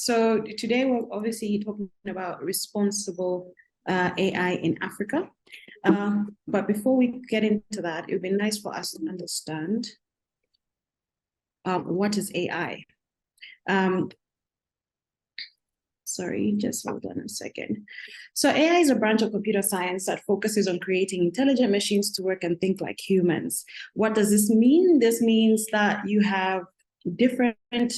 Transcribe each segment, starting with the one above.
So today we're obviously talking about responsible AI in Africa. But before we get into that, it would be nice for us to understand what is AI. Sorry, just hold on a second. So AI is a branch of computer science that focuses on creating intelligent machines to work and think like humans. What does this mean? This means that you have different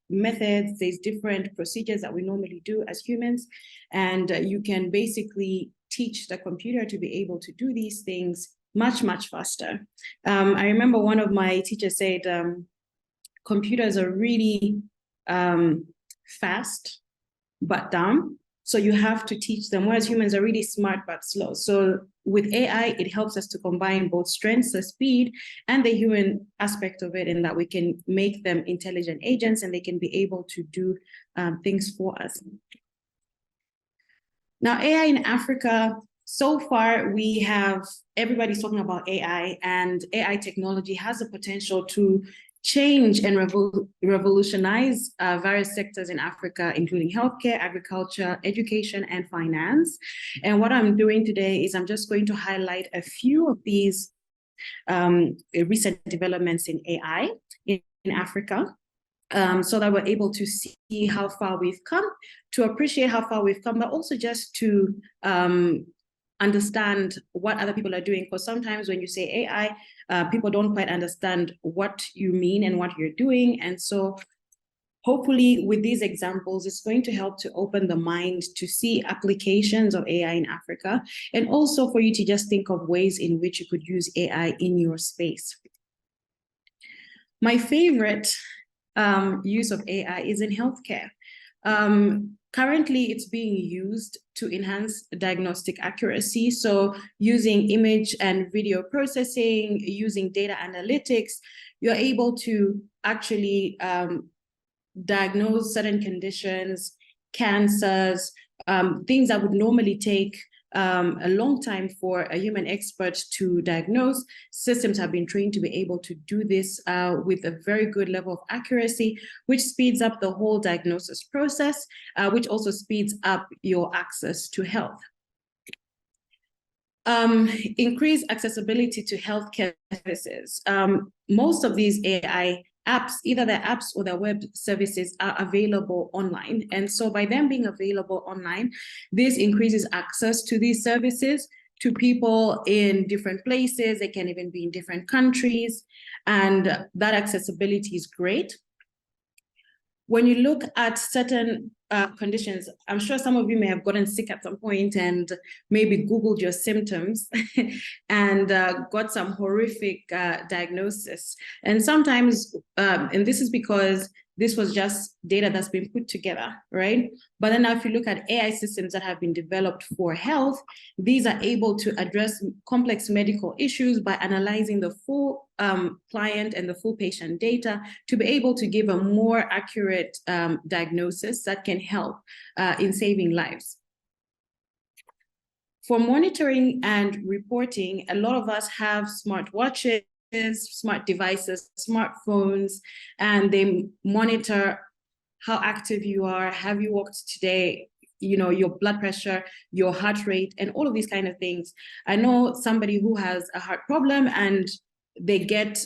methods, there's different procedures that we normally do as humans, and you can basically teach the computer to be able to do these things much, much faster. I remember one of my teachers said, computers are really fast, but dumb. So you have to teach them, whereas humans are really smart but slow. So with AI, it helps us to combine both strengths, the speed, and the human aspect of it, in that we can make them intelligent agents and they can be able to do things for us. Now, AI in Africa, so far we have, everybody's talking about AI, and AI technology has the potential to change and revolutionize various sectors in Africa, including healthcare, agriculture, education, and finance. And what I'm doing today is I'm just going to highlight a few of these recent developments in AI in Africa, so that we're able to see how far we've come, to appreciate how far we've come, but also just to understand what other people are doing. Because sometimes when you say AI, people don't quite understand what you mean and what you're doing. And so hopefully with these examples, it's going to help to open the mind to see applications of AI in Africa, and also for you to just think of ways in which you could use AI in your space. My favorite use of AI is in healthcare. Currently, it's being used to enhance diagnostic accuracy. So using image and video processing, using data analytics, you're able to actually diagnose certain conditions, cancers, things that would normally take a long time for a human expert to diagnose. Systems have been trained to be able to do this with a very good level of accuracy, which speeds up the whole diagnosis process, which also speeds up your access to health. Increase accessibility to healthcare services. Most of these AI apps, either their apps or their web services, are available online. And so by them being available online, this increases access to these services to people in different places. They can even be in different countries, and that accessibility is great. When you look at certain conditions, I'm sure some of you may have gotten sick at some point and maybe Googled your symptoms and got some horrific diagnosis. And sometimes, and this is because this was just data that's been put together, right? But then now if you look at AI systems that have been developed for health, these are able to address complex medical issues by analyzing the full client and the full patient data to be able to give a more accurate diagnosis that can help in saving lives. For monitoring and reporting, a lot of us have smartwatches, smart devices, smartphones, and they monitor how active you are, have you walked today, you know, your blood pressure, your heart rate, and all of these kind of things. I know somebody who has a heart problem and they get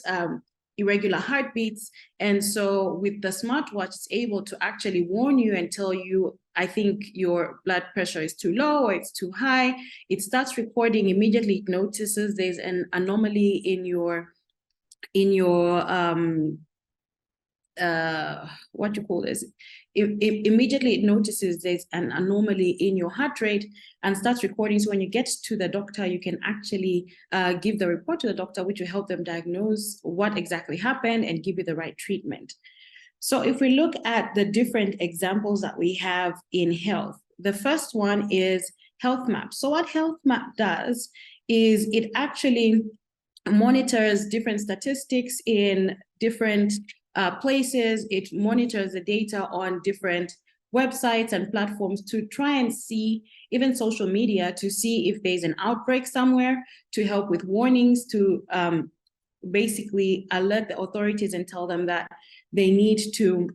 irregular heartbeats. And so with the smartwatch, it's able to actually warn you and tell you, I think your blood pressure is too low or it's too high. It starts recording immediately. It notices there's an anomaly in your what you call this? Immediately it notices there's an anomaly in your heart rate and starts recording. So when you get to the doctor, you can actually give the report to the doctor, which will help them diagnose what exactly happened and give you the right treatment. So if we look at the different examples that we have in health, the first one is Health Map. So what Health Map does is it actually monitors different statistics in different places. It monitors the data on different websites and platforms to try and see, even social media, to see if there's an outbreak somewhere, to help with warnings, to basically alert the authorities and tell them that they need to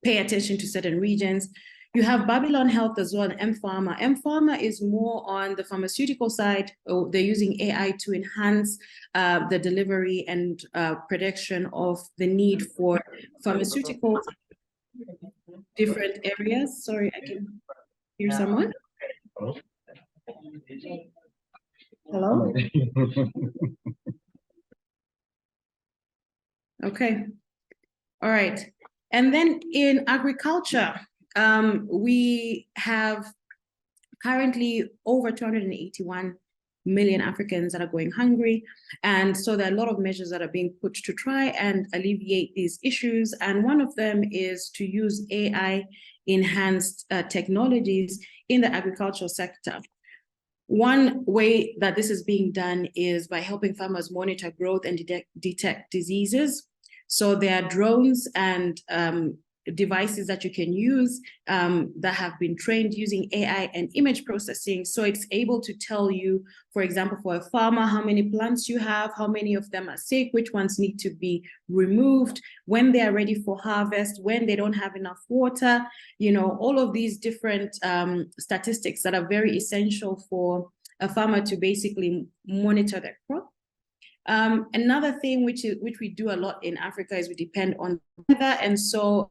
pay attention to certain regions. You have Babylon Health as well, and M-Pharma. M-Pharma is more on the pharmaceutical side. They're using AI to enhance the delivery and prediction of the need for pharmaceuticals in different areas. Sorry, I can hear someone. Hello? Okay. All right. And then in agriculture, we have currently over 281 million Africans that are going hungry. And so there are a lot of measures that are being put to try and alleviate these issues. And one of them is to use AI enhanced technologies in the agricultural sector. One way that this is being done is by helping farmers monitor growth and detect diseases. So there are drones and devices that you can use that have been trained using AI and image processing. So it's able to tell you, for example, for a farmer, how many plants you have, how many of them are sick, which ones need to be removed, when they are ready for harvest, when they don't have enough water, you know, all of these different statistics that are very essential for a farmer to basically monitor their crop. Another thing which we do a lot in Africa is we depend on weather, and so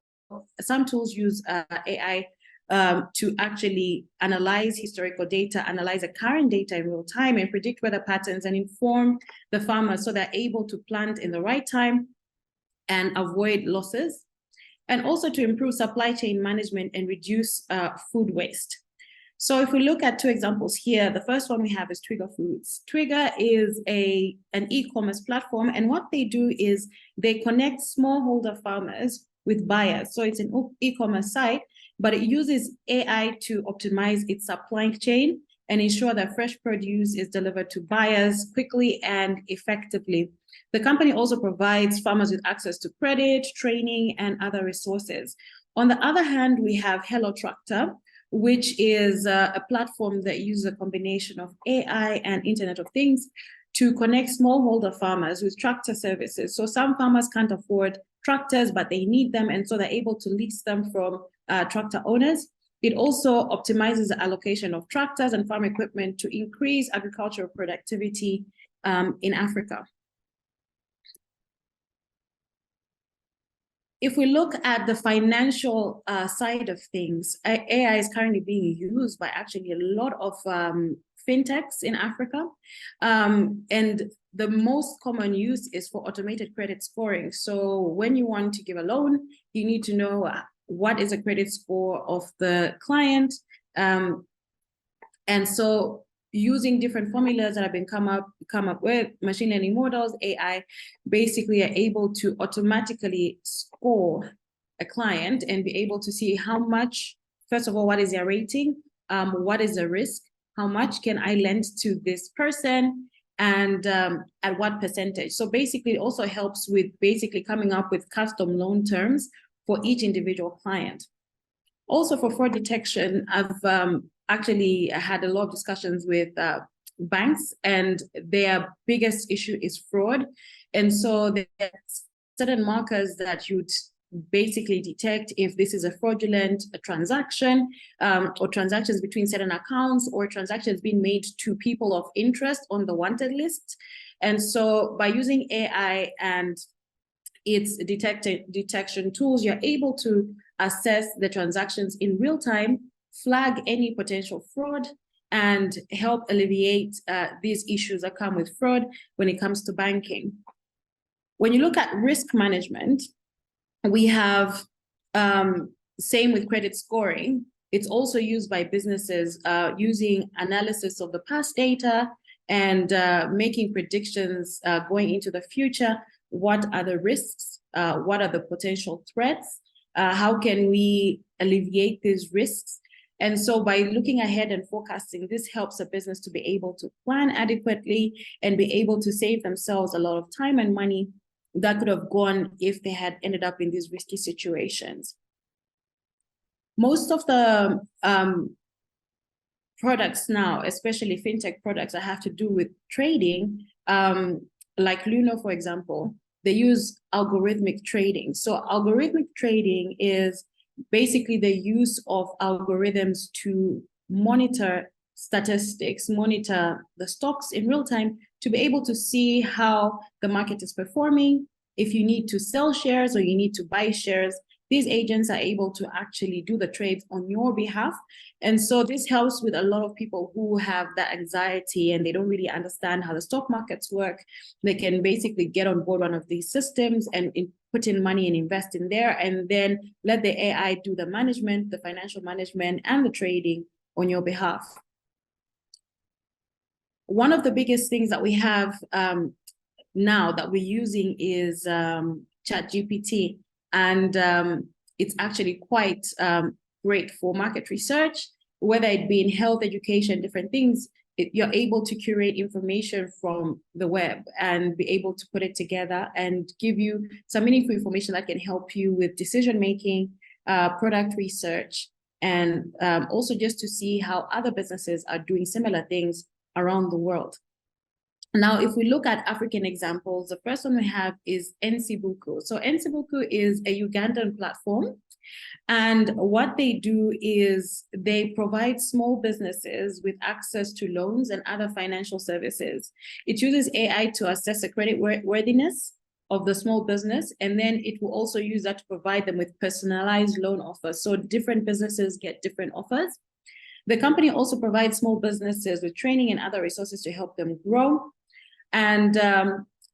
some tools use AI to actually analyze historical data, analyze the current data in real time, and predict weather patterns and inform the farmers so they're able to plant in the right time and avoid losses, and also to improve supply chain management and reduce food waste. So if we look at two examples here, the first one we have is Trigger Foods. Trigger is an e-commerce platform, and what they do is they connect smallholder farmers with buyers. So it's an e-commerce site, but it uses AI to optimize its supply chain and ensure that fresh produce is delivered to buyers quickly and effectively. The company also provides farmers with access to credit, training, and other resources. On the other hand, we have Hello Tractor, which is a platform that uses a combination of AI and Internet of Things to connect smallholder farmers with tractor services. So some farmers can't afford tractors, but they need them, and so they're able to lease them from tractor owners. It also optimizes the allocation of tractors and farm equipment to increase agricultural productivity in Africa. If we look at the financial side of things, AI is currently being used by actually a lot of fintechs in Africa. And the most common use is for automated credit scoring. So when you want to give a loan, you need to know what is the credit score of the client. And so using different formulas that have been come up with, machine learning models, AI, basically are able to automatically score a client and be able to see how much, first of all, what is their rating, what is the risk, how much can I lend to this person, and at what percentage. So basically it also helps with basically coming up with custom loan terms for each individual client. Also for fraud detection, I've actually had a lot of discussions with banks, and their biggest issue is fraud. And so there are certain markers that you'd basically detect if this is a fraudulent transaction, or transactions between certain accounts, or transactions being made to people of interest on the wanted list. And so by using AI and its detection tools, you're able to assess the transactions in real time, flag any potential fraud, and help alleviate these issues that come with fraud when it comes to banking. When you look at risk management, we have same with credit scoring. It's also used by businesses using analysis of the past data and making predictions going into the future. What are the risks? What are the potential threats? How can we alleviate these risks? And so by looking ahead and forecasting, this helps a business to be able to plan adequately and be able to save themselves a lot of time and money that could have gone if they had ended up in these risky situations. Most of the products now, especially fintech products that have to do with trading, like Luno, for example, they use algorithmic trading. So algorithmic trading is basically the use of algorithms to monitor statistics, monitor the stocks in real time, to be able to see how the market is performing. If you need to sell shares or you need to buy shares, these agents are able to actually do the trades on your behalf. And so this helps with a lot of people who have that anxiety and they don't really understand how the stock markets work. They can basically get on board one of these systems and put in money and invest in there, and then let the AI do the management, the financial management, and the trading on your behalf. One of the biggest things that we have now that we're using is ChatGPT. And it's actually quite great for market research, whether it be in health, education, different things. You're able to curate information from the web and be able to put it together and give you some meaningful information that can help you with decision-making, product research, and also just to see how other businesses are doing similar things around the world. Now, if we look at African examples, the first one we have is NCBuku. So NCBuku is a Ugandan platform. And what they do is they provide small businesses with access to loans and other financial services. It uses AI to assess the credit worthiness of the small business, and then it will also use that to provide them with personalized loan offers. So different businesses get different offers. The company also provides small businesses with training and other resources to help them grow. And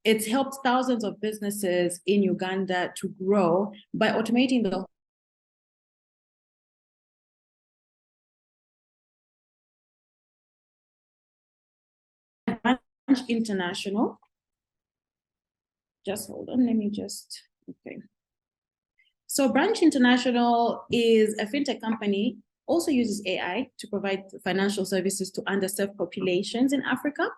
it's helped thousands of businesses in Uganda to grow by automating the Branch International. Just hold on, let me just, okay. So Branch International is a fintech company, also uses AI to provide financial services to underserved populations in Africa.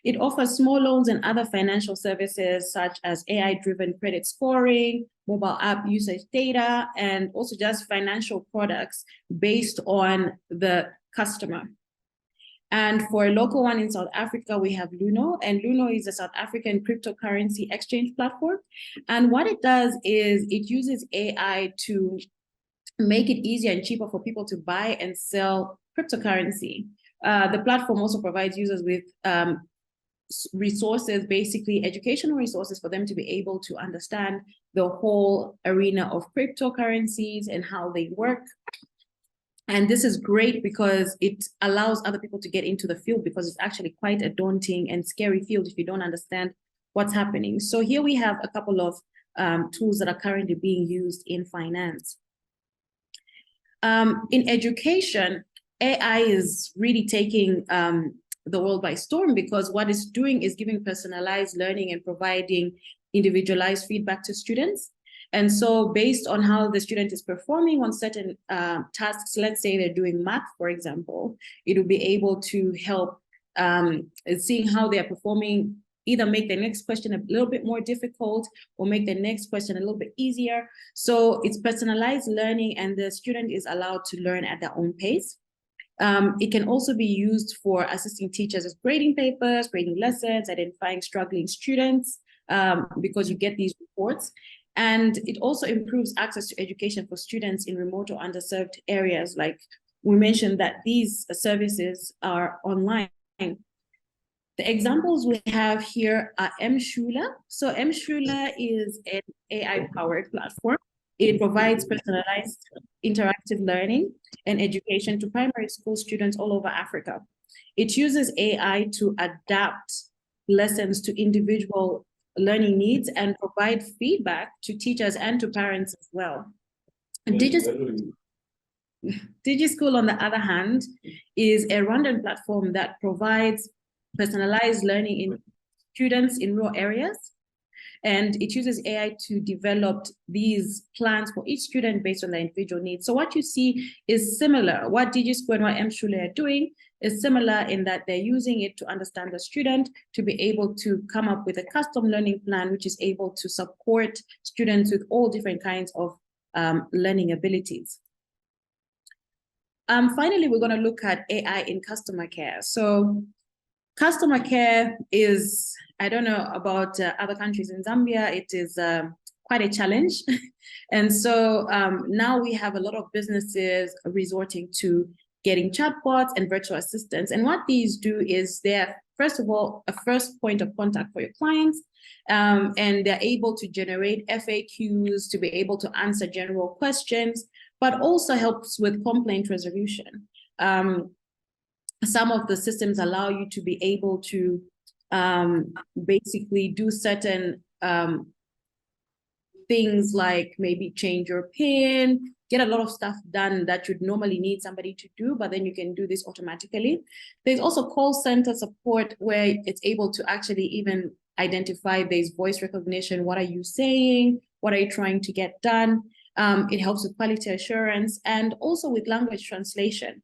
It offers small loans and other financial services such as AI-driven credit scoring, mobile app usage data, and also just financial products based on the customer. And for a local one in South Africa, we have Luno, and Luno is a South African cryptocurrency exchange platform. And what it does is it uses AI to make it easier and cheaper for people to buy and sell cryptocurrency. The platform also provides users with resources, basically educational resources, for them to be able to understand the whole arena of cryptocurrencies and how they work. And this is great because it allows other people to get into the field, because it's actually quite a daunting and scary field if you don't understand what's happening. So here we have a couple of tools that are currently being used in finance. In education, AI is really taking the world by storm, because what it's doing is giving personalized learning and providing individualized feedback to students. And so based on how the student is performing on certain tasks, let's say they're doing math, for example, it will be able to help seeing how they are performing, either make the next question a little bit more difficult or make the next question a little bit easier. So it's personalized learning, and the student is allowed to learn at their own pace. It can also be used for assisting teachers with grading papers, grading lessons, identifying struggling students, because you get these reports. And it also improves access to education for students in remote or underserved areas. Like we mentioned that these services are online. The examples we have here are Mshula. So Mshula is an AI-powered platform. It provides personalized interactive learning and education to primary school students all over Africa. It uses AI to adapt lessons to individual learning needs and provide feedback to teachers and to parents as well. DigiSchool, on the other hand, is a Rwandan platform that provides personalized learning in students in rural areas. And it uses AI to develop these plans for each student based on their individual needs. So what you see is similar. What DigiSchool and what Mshule are doing is similar in that they're using it to understand the student, to be able to come up with a custom learning plan, which is able to support students with all different kinds of learning abilities. Finally, we're going to look at AI in customer care. So customer care is, I don't know about other countries. In Zambia, it is quite a challenge. And so now we have a lot of businesses resorting to getting chatbots and virtual assistants. And what these do is they're, first of all, a first point of contact for your clients. And they're able to generate FAQs, to be able to answer general questions, but also helps with complaint resolution. Some of the systems allow you to be able to basically do certain things like maybe change your PIN, get a lot of stuff done that you'd normally need somebody to do, but then you can do this automatically. There's also call center support where it's able to actually even identify there's voice recognition. What are you saying? What are you trying to get done? It helps with quality assurance and also with language translation.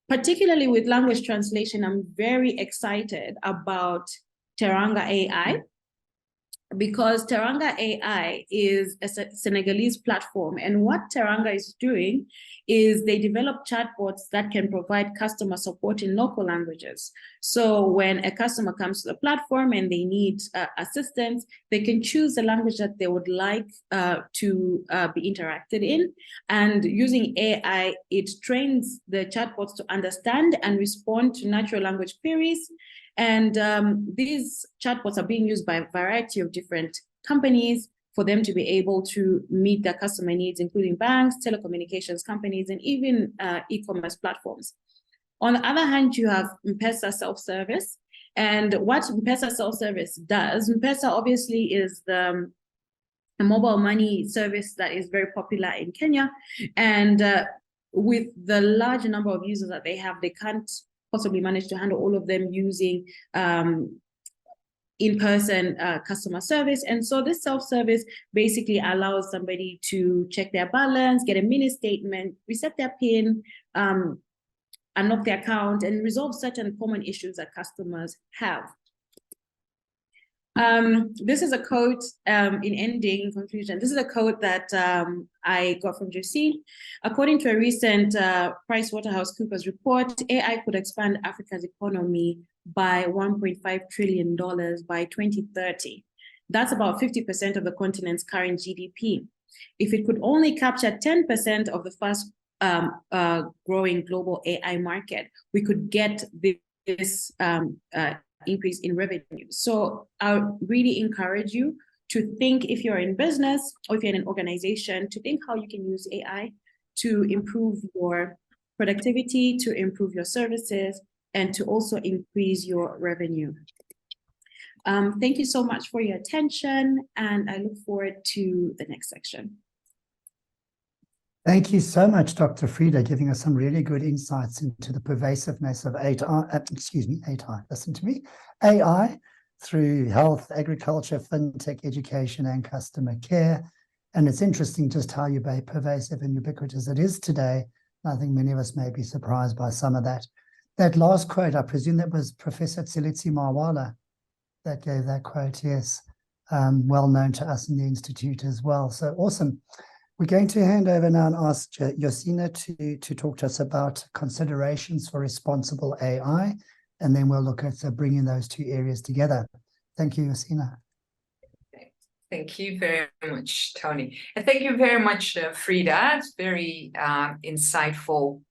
Particularly with language translation, I'm very excited about Teranga AI, because Teranga AI is a Senegalese platform. And what Teranga is doing is they develop chatbots that can provide customer support in local languages. So when a customer comes to the platform and they need assistance, they can choose the language that they would like to be interacted in. And using AI, it trains the chatbots to understand and respond to natural language queries. And these chatbots are being used by a variety of different companies for them to be able to meet their customer needs, including banks, telecommunications companies, and even e-commerce platforms. On the other hand, you have M-PESA self-service. And what M-PESA self-service does, M-PESA obviously is a mobile money service that is very popular in Kenya. And with the large number of users that they have, they can't possibly manage to handle all of them using in-person customer service. And so this self-service basically allows somebody to check their balance, get a mini statement, reset their PIN, unlock their account, and resolve certain common issues that customers have. This is a quote in conclusion. This is a quote that I got from Josine. According to a recent PricewaterhouseCoopers report, AI could expand Africa's economy by $1.5 trillion by 2030. That's about 50% of the continent's current GDP. If it could only capture 10% of the fast growing global AI market, we could get this increase in revenue. So I really encourage you to think, if you're in business or if you're in an organization, to think how you can use AI to improve your productivity, to improve your services, and to also increase your revenue. Thank you so much for your attention, and I look forward to the next section. Thank you so much, Dr. Fredah, giving us some really good insights into the pervasiveness of AI through health, agriculture, fintech, education, and customer care. And it's interesting just how pervasive and ubiquitous it is today. I think many of us may be surprised by some of that. That last quote, I presume that was Professor Tsilitsi Marwala that gave that quote, yes, well known to us in the Institute as well. So awesome. We're going to hand over now and ask Josine to talk to us about considerations for responsible AI, and then we'll look at bringing those two areas together. Thank you, Josine. Thank you very much, Tony. And thank you very much, Fredah. It's very insightful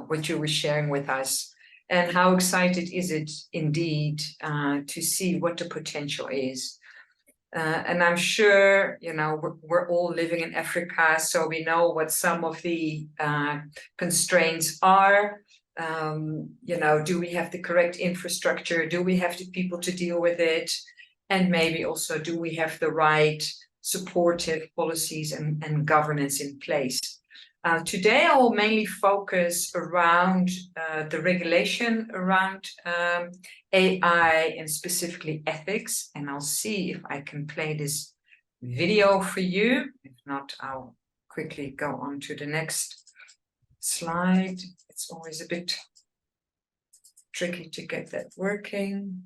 what you were sharing with us. And how excited is it indeed to see what the potential is. And I'm sure, you know, we're all living in Africa, so we know what some of the constraints are. You know, do we have the correct infrastructure? Do we have the people to deal with it? And maybe also, do we have the right supportive policies and governance in place? Today, I will mainly focus around the regulation around AI and specifically ethics. And I'll see if I can play this video for you. If not, I'll quickly go on to the next slide. It's always a bit tricky to get that working.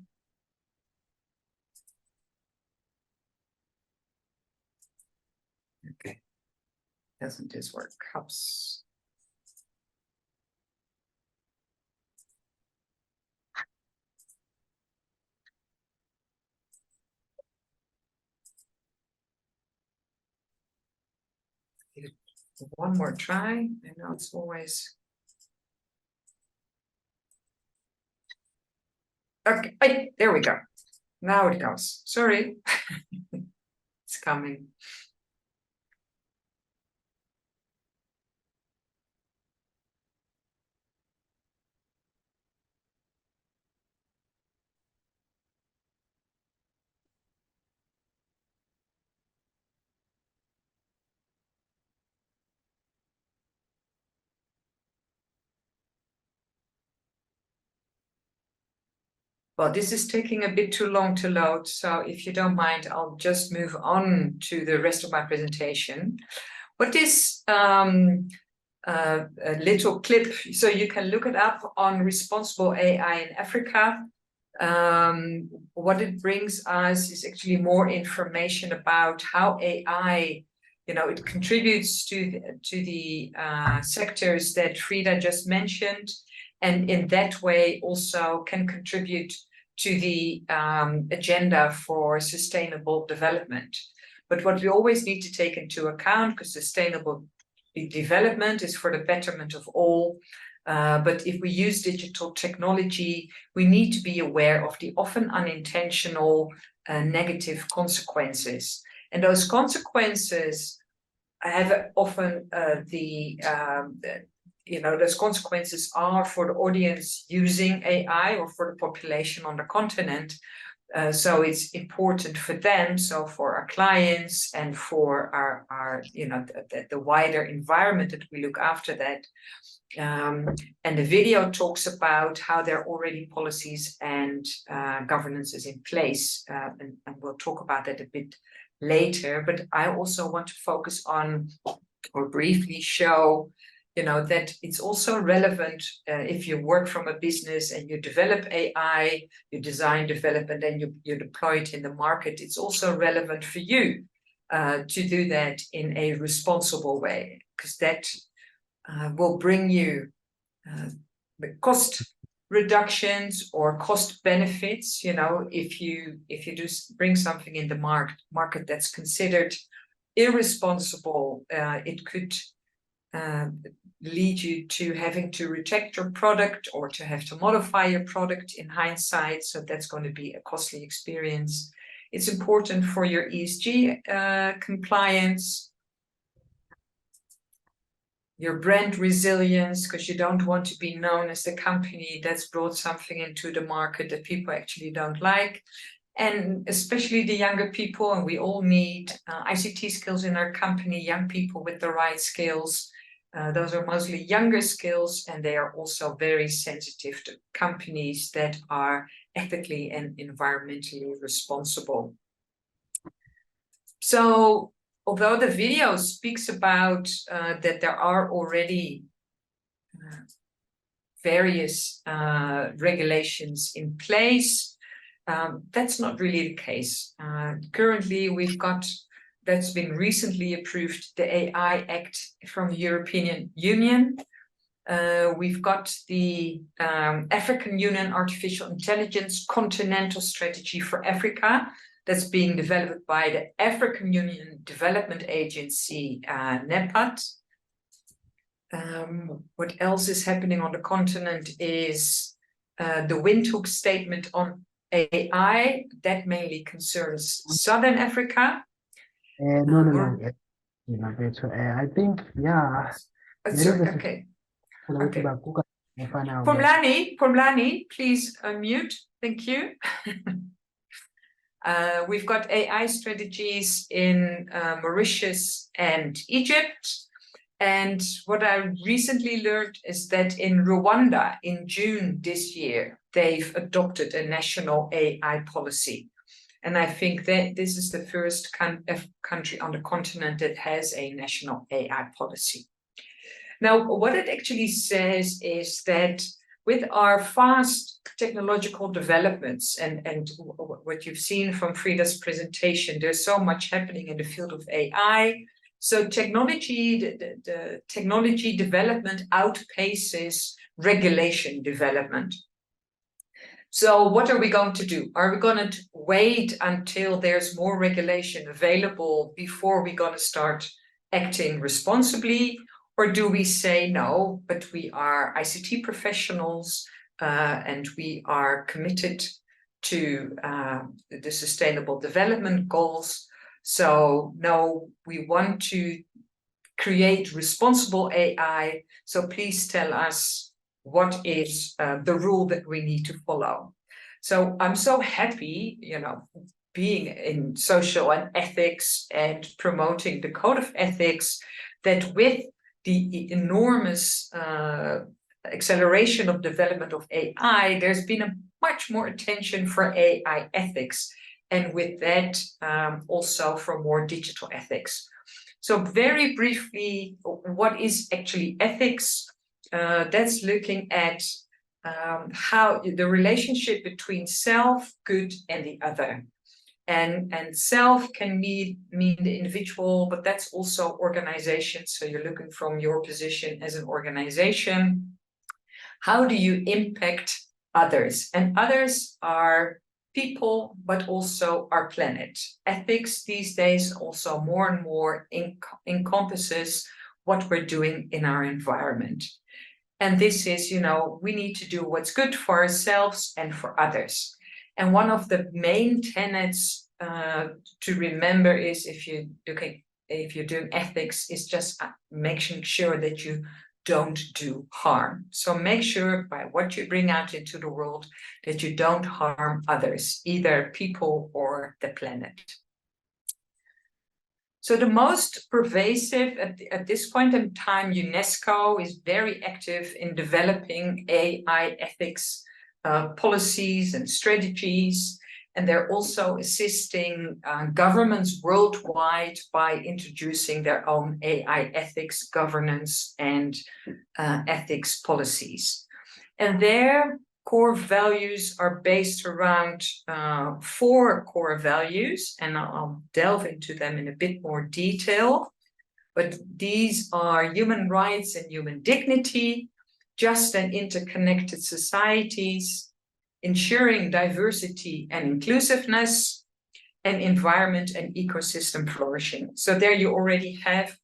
Okay. Doesn't this work? Helps. give it one more try. I know it's always. Okay, hey, there we go. Now it goes. Sorry. It's coming. Well, this is taking a bit too long to load, so if you don't mind, I'll just move on to the rest of my presentation. What is a little clip, so you can look it up on responsible AI in Africa. What it brings us is actually more information about how AI, it contributes to the sectors that Fredah just mentioned, and in that way also can contribute to the agenda for sustainable development. But what we always need to take into account, because sustainable development is for the betterment of all, but if we use digital technology, we need to be aware of the often unintentional negative consequences. And those consequences have often those consequences are for the audience using AI or for the population on the continent. So it's important for them, so for our clients and for our the wider environment that we look after that. And the video talks about how there are already policies and governances in place, and we'll talk about that a bit later. But I also want to focus on, or briefly show, that it's also relevant if you work from a business and you develop AI, you design, develop, and then you deploy it in the market. It's also relevant for you to do that in a responsible way, because that will bring you cost reductions or cost benefits. If you do bring something in the market that's considered irresponsible, it could lead you to having to reject your product or to have to modify your product in hindsight. So that's going to be a costly experience. It's important for your ESG compliance, your brand resilience, because you don't want to be known as the company that's brought something into the market that people actually don't like. And especially the younger people, and we all need ICT skills in our company, young people with the right skills. Those are mostly younger skills, and they are also very sensitive to companies that are ethically and environmentally responsible. So, although the video speaks about that there are already various regulations in place, that's not really the case. Currently, we've got, that's been recently approved, the AI Act from the European Union. We've got the African Union Artificial Intelligence Continental Strategy for Africa that's being developed by the African Union Development Agency, NEPAD. What else is happening on the continent is the Windhoek Statement on AI, that mainly concerns Southern Africa. No. I think, yeah. Sorry, okay. Pomlani, please unmute. Thank you. We've got AI strategies in Mauritius and Egypt. And what I recently learned is that in Rwanda, in June this year, they've adopted a national AI policy. And I think that this is the first country on the continent that has a national AI policy. Now, what it actually says is that with our fast technological developments and what you've seen from Fredah's presentation, there's so much happening in the field of AI. So technology, the technology development outpaces regulation development. So what are we going to do? Are we going to wait until there's more regulation available before we're going to start acting responsibly? Or do we say no, but we are ICT professionals and we are committed to the Sustainable Development Goals? So no, we want to create responsible AI. So please tell us what is the rule that we need to follow. So I'm so happy, being in social and ethics and promoting the code of ethics, that with the enormous acceleration of development of AI, there's been a much more attention for AI ethics, and with that also for more digital ethics. So very briefly, what is actually ethics? That's looking at how the relationship between self, good, and the other. And self can mean the individual, but that's also organization. So you're looking from your position as an organization. How do you impact others? And others are people, but also our planet. Ethics these days also more and more encompasses what we're doing in our environment. And this is, we need to do what's good for ourselves and for others. And one of the main tenets to remember is, if you're doing ethics, is just making sure that you don't do harm. So make sure by what you bring out into the world that you don't harm others, either people or the planet. So the most pervasive at this point in time, UNESCO is very active in developing AI ethics policies and strategies. And they're also assisting governments worldwide by introducing their own AI ethics, governance, and ethics policies. And their core values are based around 4 core values, and I'll delve into them in a bit more detail. But these are human rights and human dignity, just and interconnected societies, ensuring diversity and inclusiveness, and environment and ecosystem flourishing. So there you already have,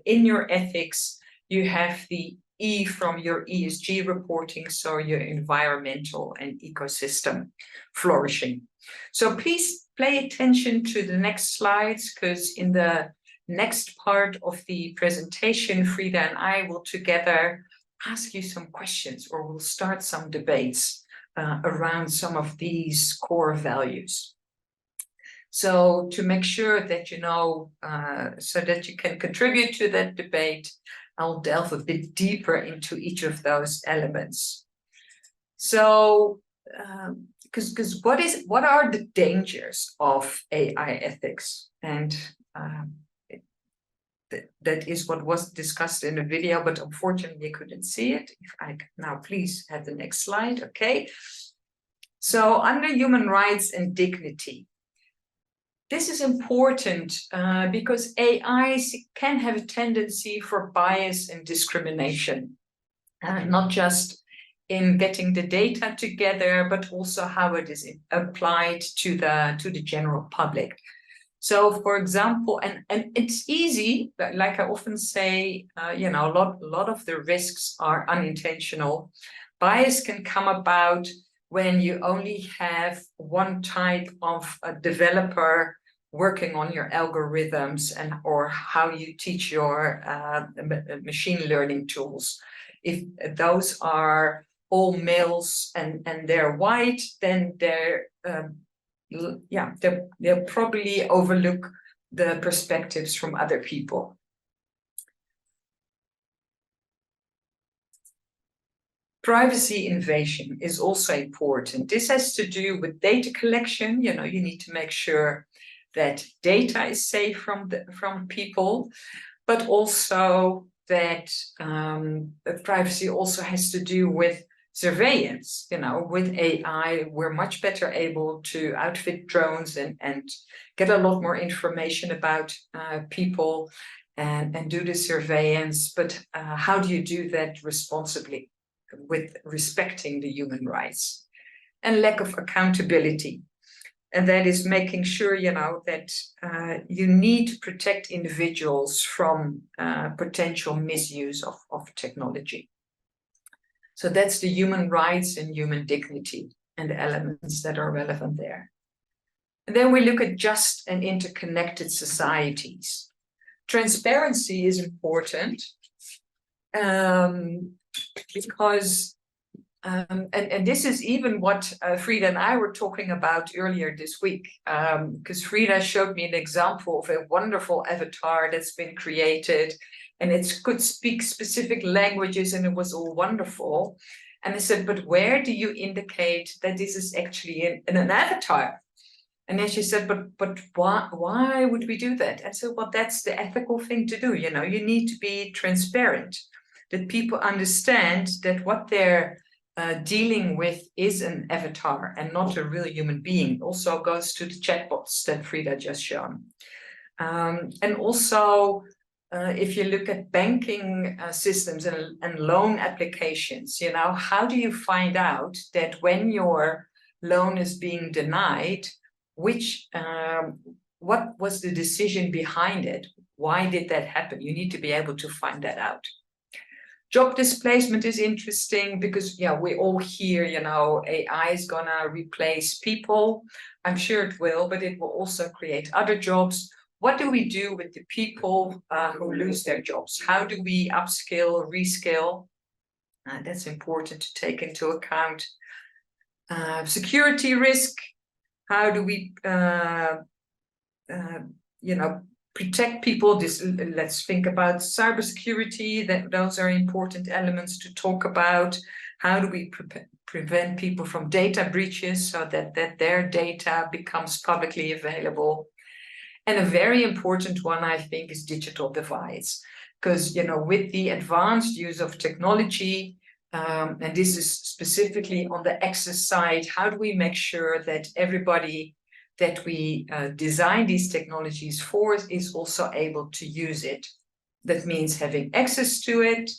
in your ethics, you have the E from your ESG reporting, so your environmental and ecosystem flourishing. So please pay attention to the next slides, because in the next part of the presentation, Fredah and I will together ask you some questions, or we'll start some debates around some of these core values. So to make sure that you know, so that you can contribute to that debate, I'll delve a bit deeper into each of those elements. So, because what are the dangers of AI ethics? And that is what was discussed in the video, but unfortunately you couldn't see it. If I could now please have the next slide, okay. So under human rights and dignity, this is important because AI can have a tendency for bias and discrimination, not just in getting the data together, but also how it is applied to the general public. So, for example, and it's easy, like I often say, a lot of the risks are unintentional. Bias can come about when you only have one type of a developer working on your algorithms or how you teach your machine learning tools. If those are all males and they're white, then they'll probably overlook the perspectives from other people. Privacy invasion is also important. This has to do with data collection. You need to make sure that data is safe from people, but also that privacy also has to do with surveillance. With AI, we're much better able to outfit drones and get a lot more information about people and do the surveillance. But how do you do that responsibly, with respecting the human rights? And lack of accountability. And that is making sure, that you need to protect individuals from potential misuse of technology. So that's the human rights and human dignity and the elements that are relevant there. And then we look at just and interconnected societies. Transparency is important because and this is even what Fredah and I were talking about earlier this week, because Fredah showed me an example of a wonderful avatar that's been created, and it could speak specific languages, and it was all wonderful. And I said, but where do you indicate that this is actually an avatar? And then she said, but why would we do that? And so, well, that's the ethical thing to do. You need to be transparent, that people understand that what they're dealing with is an avatar and not a real human being. Also goes to the chatbots that Fredah just shown. And also, if you look at banking systems and loan applications, how do you find out that when your loan is being denied, what was the decision behind it? Why did that happen? You need to be able to find that out. Job displacement is interesting because, we all hear, AI is gonna replace people. I'm sure it will, but it will also create other jobs. What do we do with the people who lose their jobs? How do we upskill, reskill? That's important to take into account. Security risk. How do we, protect people? Let's think about cybersecurity. Those are important elements to talk about. How do we prevent people from data breaches so that their data becomes publicly available? And a very important one, I think, is digital divides. Because, with the advanced use of technology, and this is specifically on the access side, how do we make sure that everybody that we design these technologies for is also able to use it? That means having access to it.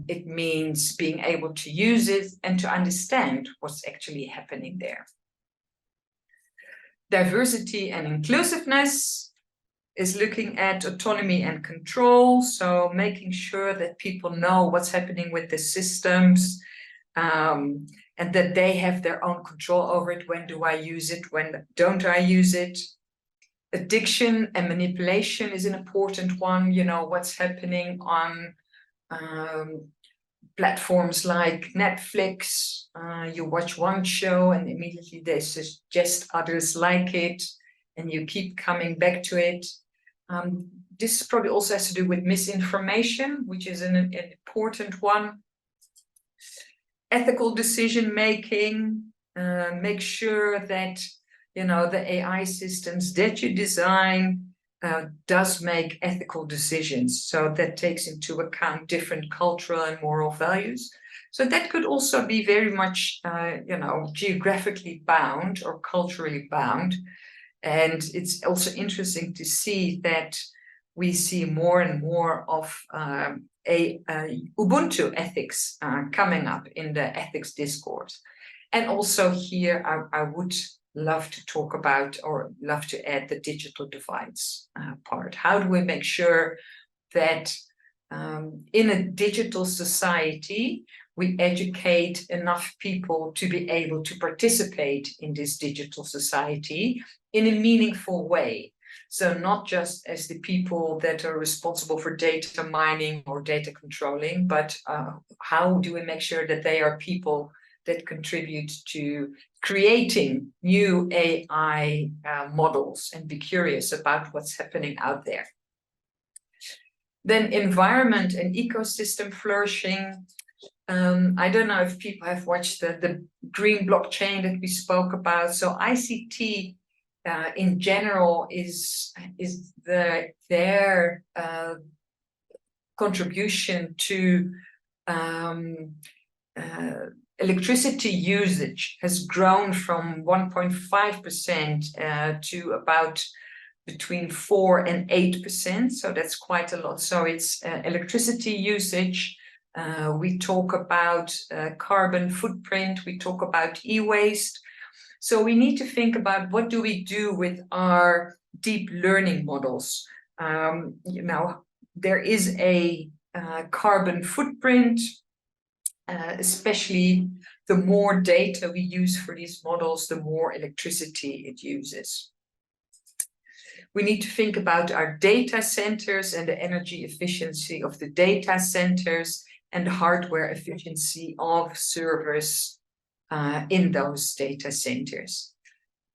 It means being able to use it and to understand what's actually happening there. Diversity and inclusiveness is looking at autonomy and control. So making sure that people know what's happening with the systems, and that they have their own control over it. When do I use it? When don't I use it? Addiction and manipulation is an important one. What's happening on platforms like Netflix. You watch one show and immediately they suggest others like it, and you keep coming back to it. This probably also has to do with misinformation, which is an important one. Ethical decision making, make sure that the AI systems that you design does make ethical decisions. So that takes into account different cultural and moral values. So that could also be very much geographically bound or culturally bound. And it's also interesting to see that we see more and more of Ubuntu ethics coming up in the ethics discourse. And also here, I would love to talk about, or love to add, the digital divides part. How do we make sure that in a digital society, we educate enough people to be able to participate in this digital society in a meaningful way? So not just as the people that are responsible for data mining or data controlling, but how do we make sure that they are people that contribute to creating new AI models and be curious about what's happening out there? Then environment and ecosystem flourishing. I don't know if people have watched the green blockchain that we spoke about. So ICT in general is their contribution to electricity usage has grown from 1.5% to about between 4 and 8%. So that's quite a lot. So it's electricity usage. We talk about carbon footprint. We talk about e-waste. So we need to think about what do we do with our deep learning models. You know, there is a carbon footprint, especially the more data we use for these models, the more electricity it uses. We need to think about our data centers and the energy efficiency of the data centers and the hardware efficiency of servers in those data centers.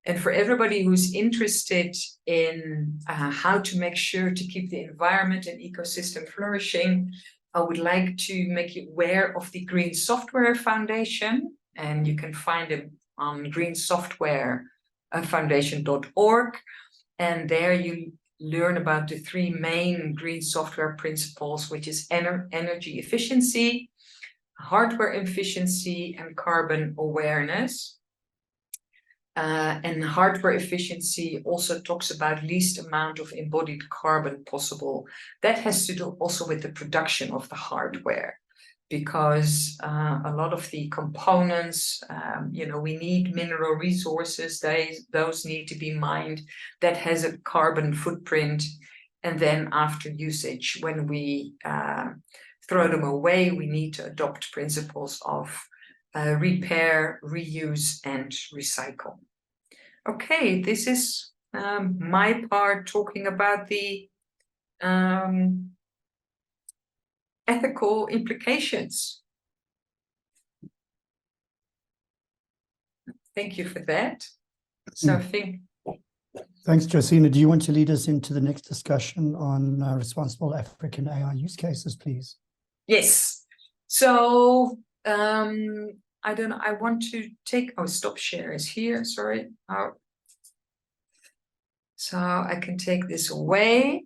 And for everybody who's interested in how to make sure to keep the environment and ecosystem flourishing, I would like to make you aware of the Green Software Foundation, and you can find it on greensoftwarefoundation.org. And there you learn about the three main green software principles, which is energy efficiency, hardware efficiency, and carbon awareness. And hardware efficiency also talks about least amount of embodied carbon possible. That has to do also with the production of the hardware, because a lot of the components, you know, we need mineral resources, those need to be mined. That has a carbon footprint. And then after usage, when we throw them away, we need to adopt principles of repair, reuse, and recycle. Okay, this is my part talking about the ethical implications. Thank you for that. So I think. Thanks, Josine. Do you want to lead us into the next discussion on responsible African AI use cases, please? Yes. So I don't know. I want to take. Oh, stop share is here. Sorry. Oh. So I can take this away.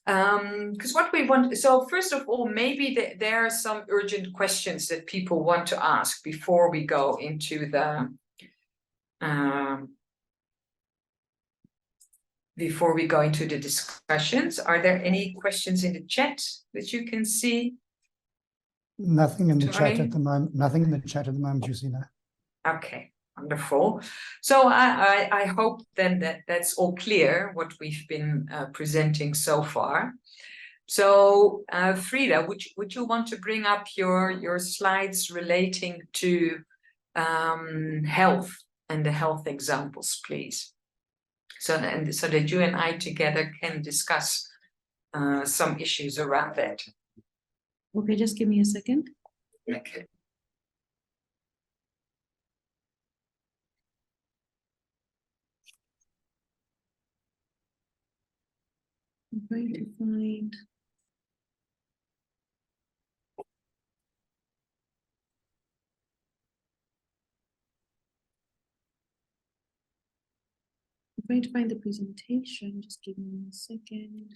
Because what we want, so first of all, maybe there are some urgent questions that people want to ask before we go into the discussions. Are there any questions in the chat that you can see? Nothing in the chat at the moment. Nothing in the chat at the moment, Josine. Okay. Wonderful. So I hope then that that's all clear what we've been presenting so far. So Fredah, would you want to bring up your slides relating to health and the health examples, please? So that you and I together can discuss some issues around that. Okay, just give me a second. Okay. I'm trying to find. I'm trying to find the presentation. Just give me a second.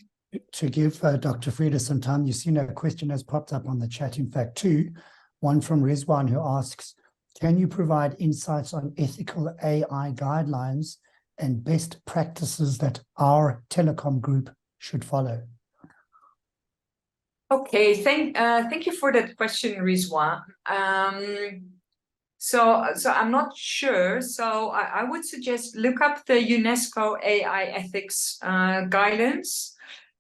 To give Dr. Fredah some time, you've seen a question has popped up on the chat. In fact, two. One from Rizwan, who asks, can you provide insights on ethical AI guidelines and best practices that our telecom group should follow? Okay, thank you for that question, Rizwan. So I'm not sure. So I would suggest look up the UNESCO AI ethics guidance.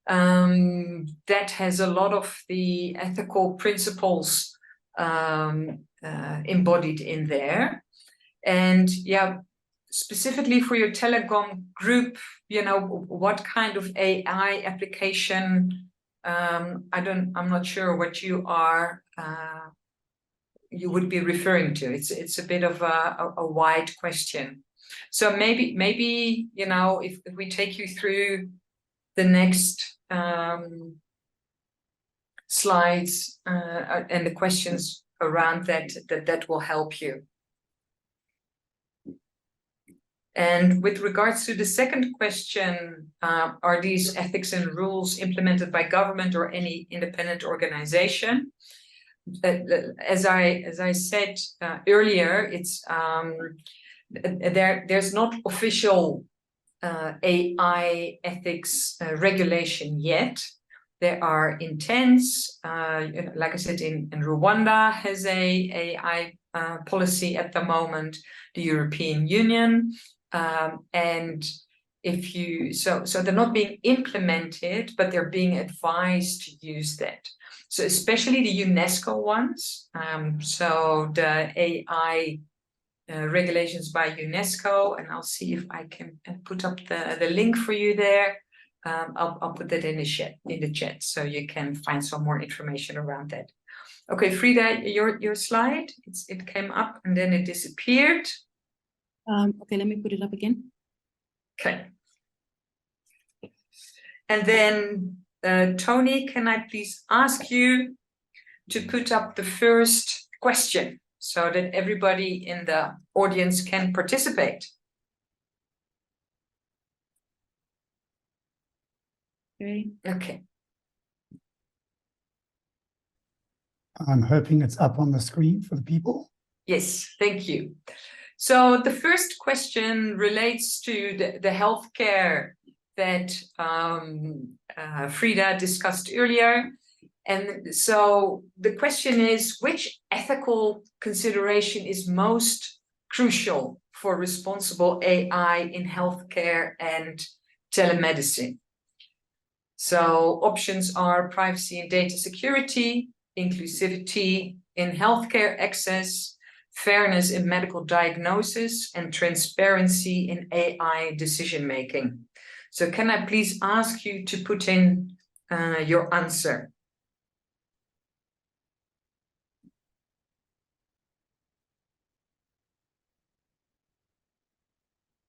That has a lot of the ethical principles embodied in there. And yeah, specifically for your telecom group, you know, what kind of AI application, I'm not sure what you would be referring to. It's a bit of a wide question. So maybe you know, if we take you through the next slides and the questions around that will help you. And with regards to the second question, are these ethics and rules implemented by government or any independent organization? As I said earlier, it's there's not official AI ethics regulation yet. There are intents, like I said, in Rwanda has a AI policy at the moment, the European Union, and if you so they're not being implemented, but they're being advised to use that. So especially the UNESCO ones, so the AI regulations by UNESCO, and I'll see if I can put up the link for you there. I'll put that in the chat so you can find some more information around that. Okay, Fredah, your slide, it came up and then it disappeared. Okay, let me put it up again. Okay. And then, Tony, can I please ask you to put up the first question so that everybody in the audience can participate? Okay. Okay. I'm hoping it's up on the screen for the people. Yes, thank you. So the first question relates to the healthcare that Fredah discussed earlier. And so the question is, which ethical consideration is most crucial for responsible AI in healthcare and telemedicine? So options are privacy and data security, inclusivity in healthcare access, fairness in medical diagnosis, and transparency in AI decision-making. So can I please ask you to put in your answer?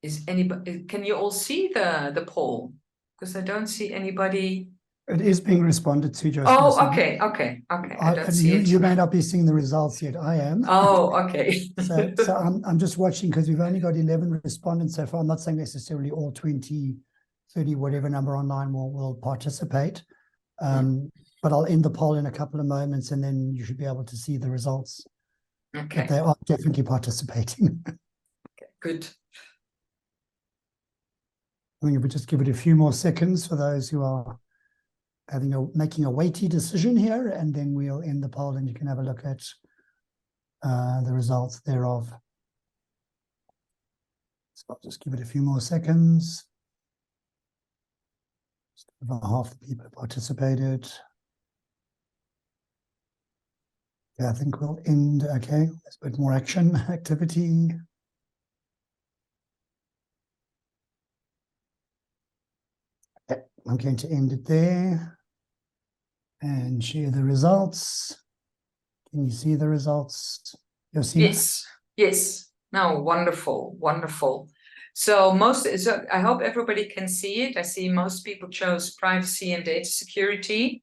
Is anybody, can you all see the poll? Because I don't see anybody. It is being responded to, Josine. Oh, okay. I don't see it. You may not be seeing the results yet. I am. Oh, okay. So I'm just watching because we've only got 11 respondents so far. I'm not saying necessarily all 20, 30, whatever number online will participate. But I'll end the poll in a couple of moments and then you should be able to see the results. Okay. But they are definitely participating. Okay, good. I think if we just give it a few more seconds for those who are making a weighty decision here, and then we'll end the poll and you can have a look at the results thereof. So I'll just give it a few more seconds. Just over half the people participated. Yeah, I think we'll end. Okay, there's a bit more activity. Okay, I'm going to end it there and share the results. Can you see the results, Josine? Yes. No, wonderful. So I hope everybody can see it. I see most people chose privacy and data security,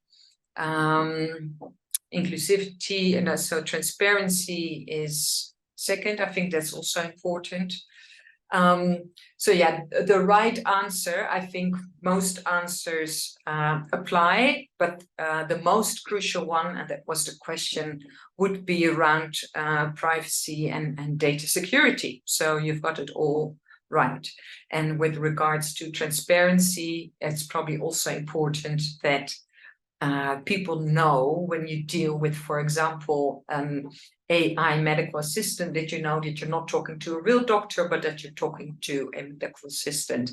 inclusivity, and so transparency is second. I think that's also important. So yeah, the right answer, I think most answers apply, but the most crucial one, and that was the question, would be around privacy and data security. So you've got it all right. And with regards to transparency, it's probably also important that people know when you deal with, for example, AI medical assistant, that you know that you're not talking to a real doctor, but that you're talking to a medical assistant.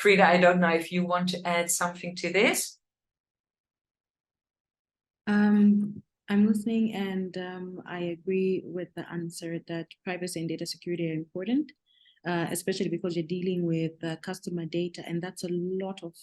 Fredah, I don't know if you want to add something to this. I'm listening, and I agree with the answer that privacy and data security are important, especially because you're dealing with customer data, and that's a lot of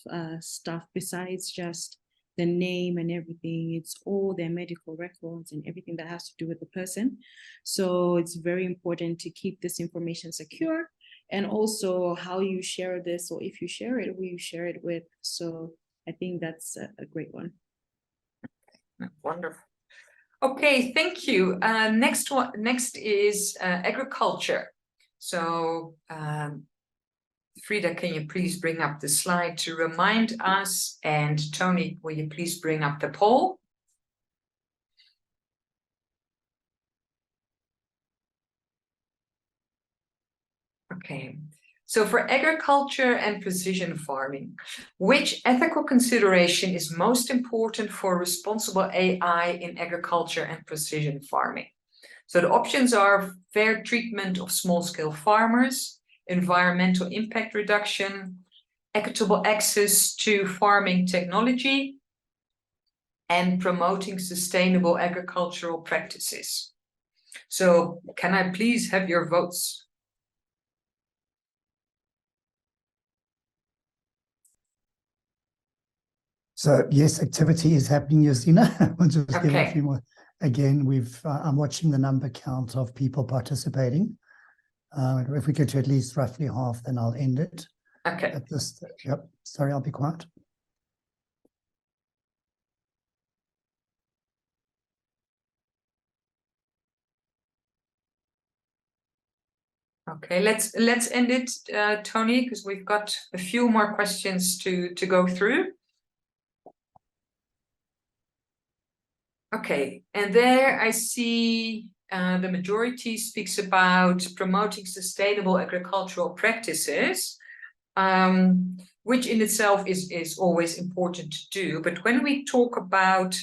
stuff besides just the name and everything. It's all their medical records and everything that has to do with the person. So it's very important to keep this information secure, and also how you share this, or if you share it, who you share it with. So I think that's a great one. Wonderful. Okay, thank you. Next is agriculture. So Fredah, can you please bring up the slide to remind us? And Tony, will you please bring up the poll? Okay, so for agriculture and precision farming, which ethical consideration is most important for responsible AI in agriculture and precision farming? So the options are fair treatment of small-scale farmers, environmental impact reduction, equitable access to farming technology, and promoting sustainable agricultural practices. So can I please have your votes? So yes, activity is happening, Josine. We'll just give it a Okay. few more. Again, I'm watching the number count of people participating. If we get to at least roughly half, then I'll end it. Okay. At this, yep. Sorry, I'll be quiet. Okay, let's end it, Tony, because we've got a few more questions to go through. Okay, and there I see the majority speaks about promoting sustainable agricultural practices, which in itself is always important to do. But when we talk about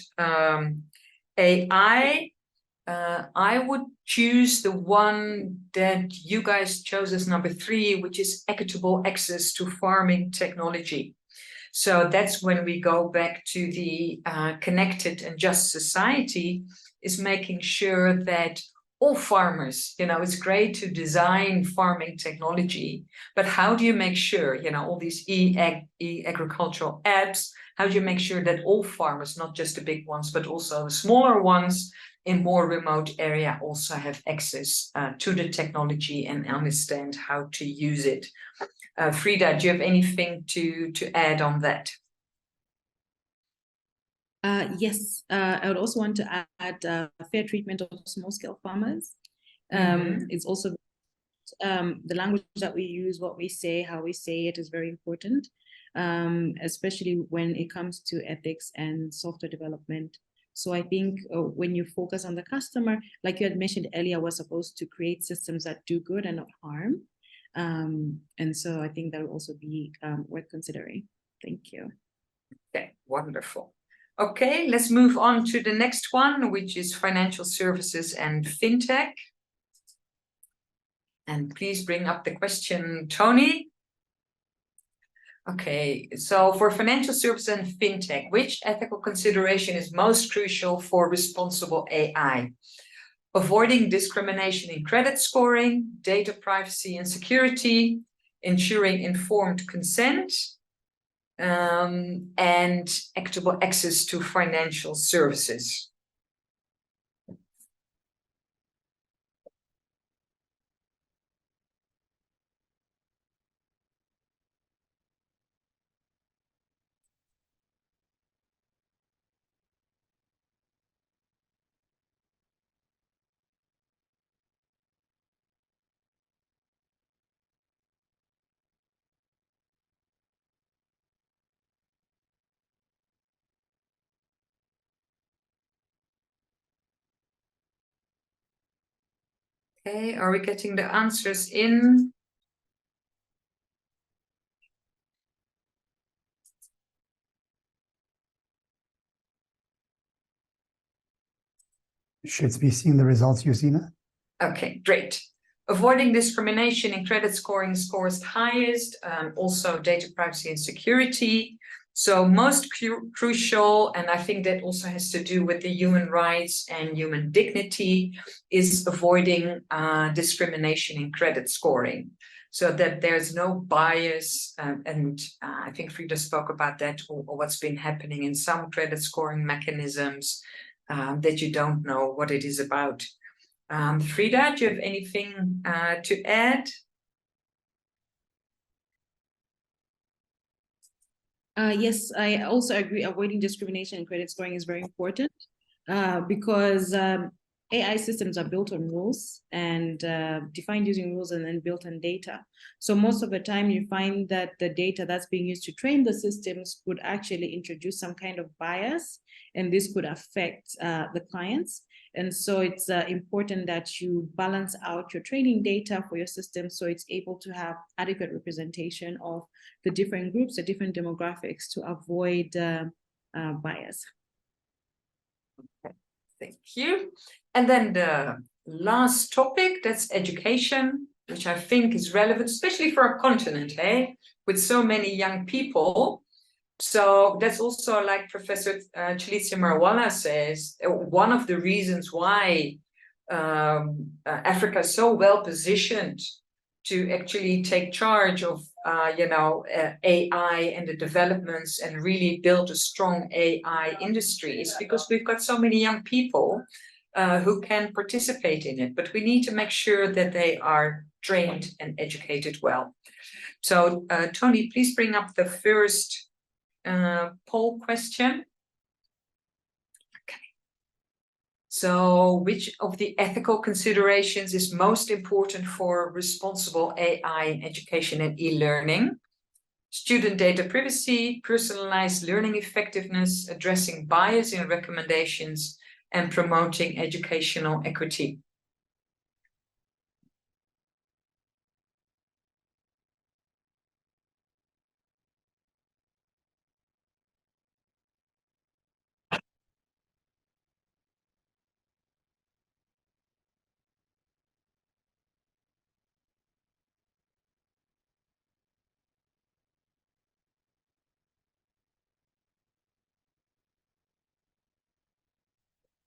AI, I would choose the one that you guys chose as number 3, which is equitable access to farming technology. So that's when we go back to the connected and just society, is making sure that all farmers, it's great to design farming technology, but how do you make sure, all these e-agricultural apps, how do you make sure that all farmers, not just the big ones, but also the smaller ones in more remote area also have access to the technology and understand how to use it? Fredah, do you have anything to add on that? Yes, I would also want to add fair treatment of small-scale farmers. It's also the language that we use, what we say, how we say it is very important, especially when it comes to ethics and software development. So I think when you focus on the customer, like you had mentioned earlier, we're supposed to create systems that do good and not harm. And so I think that will also be worth considering. Thank you. Okay, wonderful. Okay, let's move on to the next one, which is financial services and fintech. And please bring up the question, Tony. Okay, so for financial services and fintech, which ethical consideration is most crucial for responsible AI? Avoiding discrimination in credit scoring, data privacy and security, ensuring informed consent, and equitable access to financial services. Okay, are we getting the answers in? Should be seeing the results, Josine. Okay, great. Avoiding discrimination in credit scoring scores highest, also data privacy and security. So most crucial, and I think that also has to do with the human rights and human dignity, is avoiding discrimination in credit scoring, so that there's no bias. And I think Fredah spoke about that, or what's been happening in some credit scoring mechanisms, that you don't know what it is about. Fredah, do you have anything to add? Yes, I also agree. Avoiding discrimination in credit scoring is very important because AI systems are built on rules and defined using rules and then built on data. So most of the time you find that the data that's being used to train the systems could actually introduce some kind of bias, and this could affect the clients. And so it's important that you balance out your training data for your system so it's able to have adequate representation of the different groups, the different demographics, to avoid bias. Okay, thank you. And then the last topic, that's education, which I think is relevant, especially for our continent, with so many young people. So that's also, like Professor Chalitza Marwala says, one of the reasons why Africa is so well positioned to actually take charge of AI and the developments and really build a strong AI industry is because we've got so many young people who can participate in it, but we need to make sure that they are trained and educated well. So Tony, please bring up the first poll question. So which of the ethical considerations is most important for responsible AI in education and e-learning? Student data privacy, personalized learning effectiveness, addressing bias in recommendations, and promoting educational equity.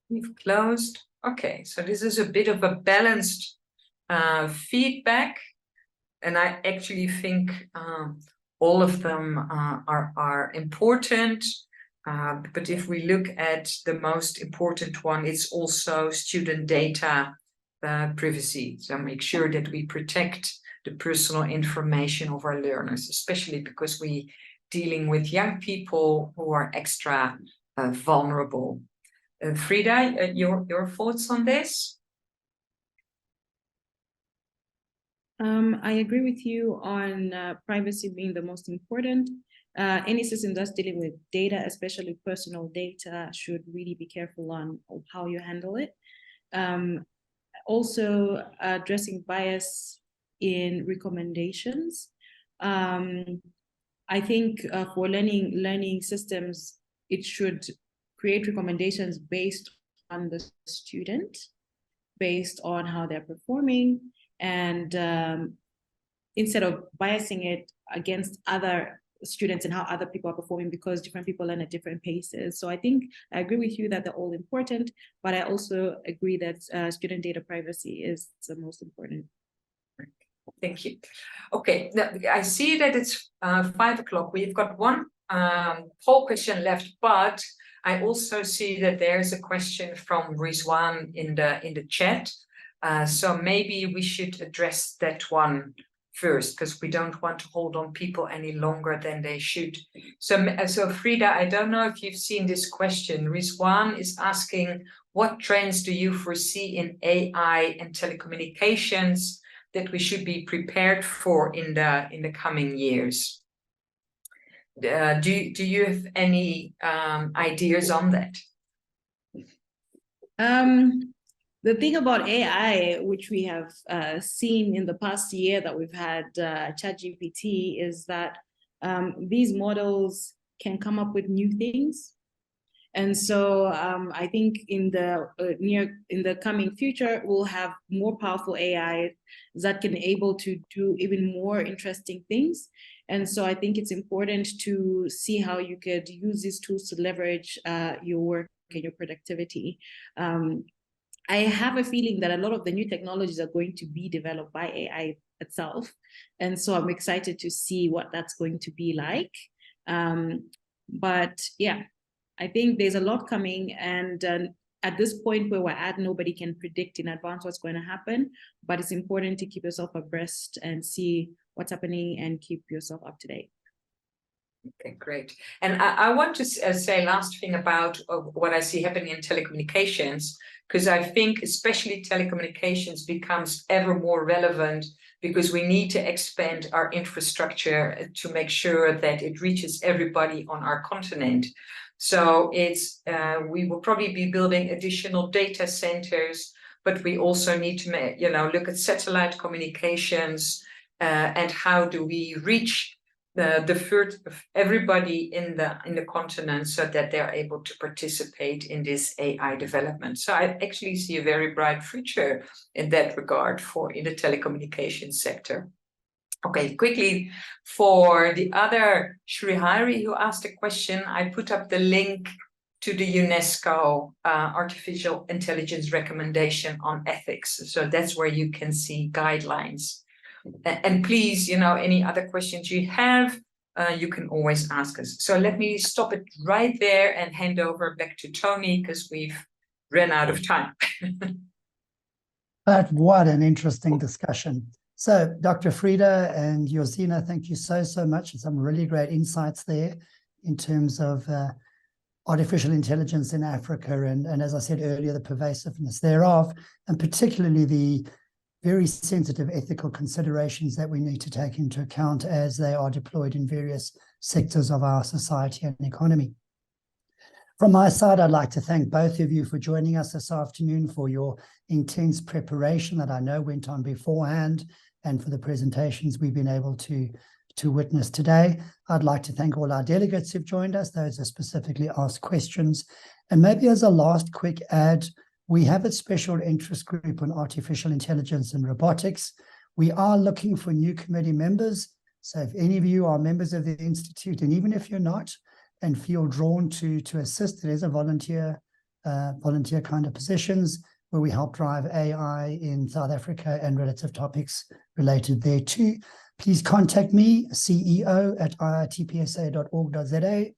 We've closed. Okay, so this is a bit of a balanced feedback, and I actually think all of them are important. But if we look at the most important one, it's also student data privacy. So make sure that we protect the personal information of our learners, especially because we're dealing with young people who are extra vulnerable. Fredah, your thoughts on this? I agree with you on privacy being the most important. Any system that's dealing with data, especially personal data, should really be careful on how you handle it. Also, addressing bias in recommendations. I think for learning systems, it should create recommendations based on the student, based on how they're performing, and instead of biasing it against other students and how other people are performing, because different people learn at different paces. So I think I agree with you that they're all important, but I also agree that student data privacy is the most important. Thank you. Okay, now, I see that it's 5 o'clock. We've got one poll question left, but I also see that there's a question from Rizwan in the chat. So maybe we should address that one first, because we don't want to hold on people any longer than they should. So Fredah, I don't know if you've seen this question. Rizwan is asking, what trends do you foresee in AI and telecommunications that we should be prepared for in the coming years? Do you have any ideas on that? The thing about AI, which we have seen in the past year that we've had ChatGPT, is that these models can come up with new things. And so I think in the coming future, we'll have more powerful AI that can able to do even more interesting things. And so I think it's important to see how you could use these tools to leverage your work and your productivity. I have a feeling that a lot of the new technologies are going to be developed by AI itself. And so I'm excited to see what that's going to be like. But yeah, I think there's a lot coming, and at this point where we're at, nobody can predict in advance what's going to happen, but it's important to keep yourself abreast and see what's happening and keep yourself up to date. Okay, great. And I want to say last thing about what I see happening in telecommunications, because I think especially telecommunications becomes ever more relevant because we need to expand our infrastructure to make sure that it reaches everybody on our continent. So it's we will probably be building additional data centers, but we also need to look at satellite communications and how do we reach the first of everybody in the continent so that they're able to participate in this AI development. So I actually see a very bright future in that regard in the telecommunications sector. Okay, quickly for the other Srihari who asked a question, I put up the link to the UNESCO artificial intelligence recommendation on ethics. So that's where you can see guidelines. And please, any other questions you have, you can always ask us. So let me stop it right there and hand over back to Tony because we've run out of time. But what an interesting discussion. So Dr. Fredah and Josine, thank you so much. Some really great insights there in terms of artificial intelligence in Africa and as I said earlier, the pervasiveness thereof, and particularly the very sensitive ethical considerations that we need to take into account as they are deployed in various sectors of our society and economy. From my side, I'd like to thank both of you for joining us this afternoon, for your intense preparation that I know went on beforehand, and for the presentations we've been able to witness today. I'd like to thank all our delegates who've joined us, those who specifically asked questions. And maybe as a last quick add, we have a special interest group on artificial intelligence and robotics. We are looking for new committee members. So if any of you are members of the Institute, and even if you're not, and feel drawn to assist, there's a volunteer kind of positions where we help drive AI in South Africa and relative topics related thereto. Please contact me, CEO@iitpsa.org.za,